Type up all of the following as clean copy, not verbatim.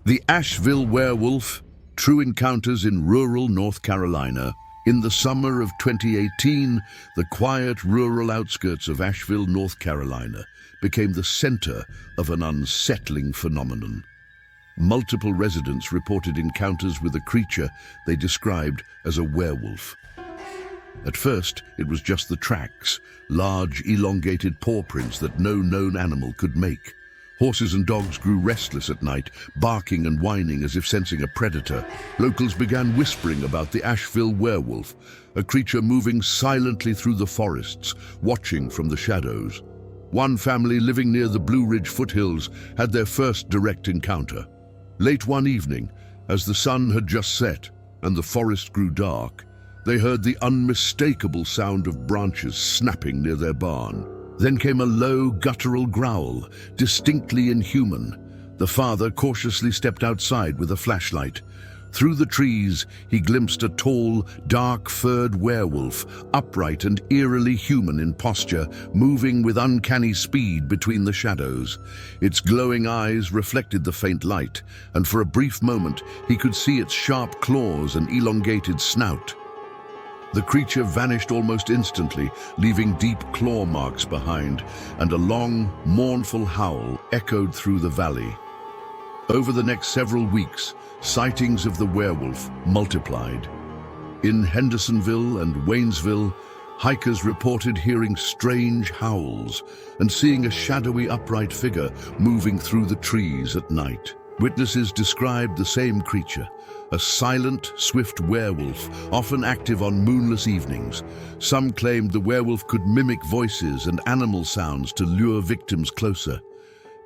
The Asheville Werewolf, true encounters in rural North Carolina. In the summer of 2018, the quiet rural outskirts of Asheville, North Carolina, became the center of an unsettling phenomenon. Multiple residents reported encounters with a creature they described as a werewolf. At first, it was just the tracks, large, elongated paw prints that no known animal could make. Horses and dogs grew restless at night, barking and whining as if sensing a predator. Locals began whispering about the Asheville Werewolf, a creature moving silently through the forests, watching from the shadows. One family living near the Blue Ridge foothills had their first direct encounter. Late one evening, as the sun had just set and the forest grew dark, they heard the unmistakable sound of branches snapping near their barn. Then came a low, guttural growl, distinctly inhuman. The father cautiously stepped outside with a flashlight. Through the trees, he glimpsed a tall, dark-furred werewolf, upright and eerily human in posture, moving with uncanny speed between the shadows. Its glowing eyes reflected the faint light, and for a brief moment he could see its sharp claws and elongated snout. The creature vanished almost instantly, leaving deep claw marks behind, and a long, mournful howl echoed through the valley. Over the next several weeks, sightings of the werewolf multiplied. In Hendersonville and Waynesville, hikers reported hearing strange howls and seeing a shadowy upright figure moving through the trees at night. Witnesses described the same creature, a silent, swift werewolf, often active on moonless evenings. Some claimed the werewolf could mimic voices and animal sounds to lure victims closer.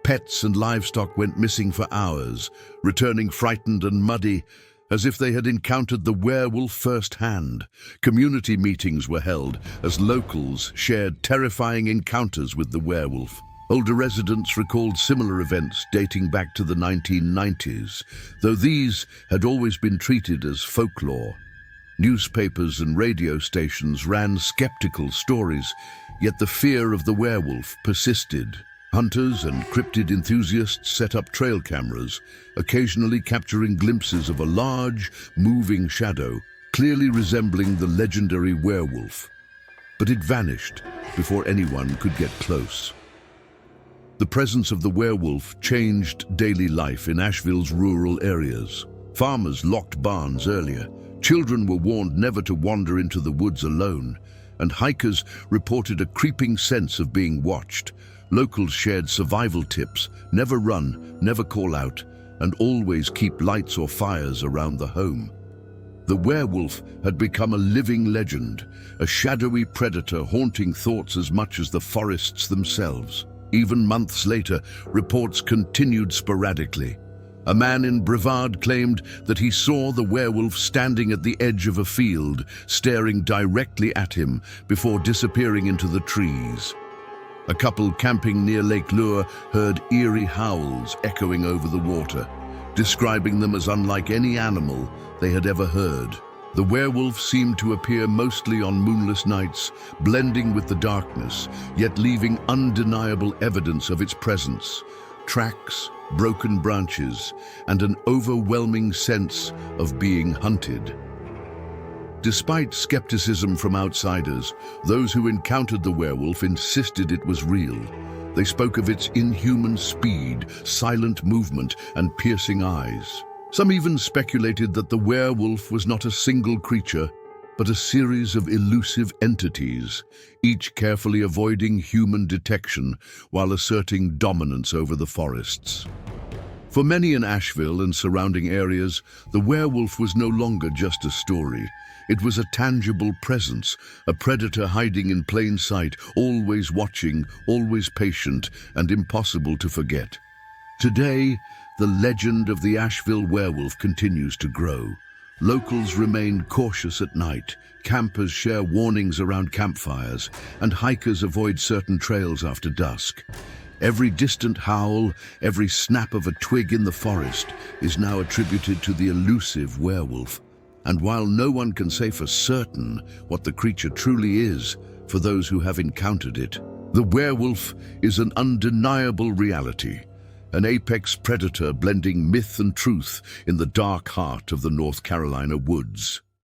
Pets and livestock went missing for hours, returning frightened and muddy, as if they had encountered the werewolf firsthand. Community meetings were held as locals shared terrifying encounters with the werewolf. Older residents recalled similar events dating back to the 1990s, though these had always been treated as folklore. Newspapers and radio stations ran skeptical stories, yet the fear of the werewolf persisted. Hunters and cryptid enthusiasts set up trail cameras, occasionally capturing glimpses of a large, moving shadow, clearly resembling the legendary werewolf. But it vanished before anyone could get close. The presence of the werewolf changed daily life in Asheville's rural areas. Farmers locked barns earlier, children were warned never to wander into the woods alone, and hikers reported a creeping sense of being watched. Locals shared survival tips: never run, never call out, and always keep lights or fires around the home. The werewolf had become a living legend, a shadowy predator haunting thoughts as much as the forests themselves. Even months later, reports continued sporadically. A man in Brevard claimed that he saw the werewolf standing at the edge of a field, staring directly at him before disappearing into the trees. A couple camping near Lake Lure heard eerie howls echoing over the water, describing them as unlike any animal they had ever heard. The werewolf seemed to appear mostly on moonless nights, blending with the darkness, yet leaving undeniable evidence of its presence: tracks, broken branches, and an overwhelming sense of being hunted. Despite skepticism from outsiders, those who encountered the werewolf insisted it was real. They spoke of its inhuman speed, silent movement, and piercing eyes. Some even speculated that the werewolf was not a single creature, but a series of elusive entities, each carefully avoiding human detection while asserting dominance over the forests. For many in Asheville and surrounding areas, the werewolf was no longer just a story. It was a tangible presence, a predator hiding in plain sight, always watching, always patient, and impossible to forget. Today, the legend of the Asheville werewolf continues to grow. Locals remain cautious at night, campers share warnings around campfires, and hikers avoid certain trails after dusk. Every distant howl, every snap of a twig in the forest is now attributed to the elusive werewolf. And while no one can say for certain what the creature truly is, for those who have encountered it, the werewolf is an undeniable reality, an apex predator blending myth and truth in the dark heart of the North Carolina woods.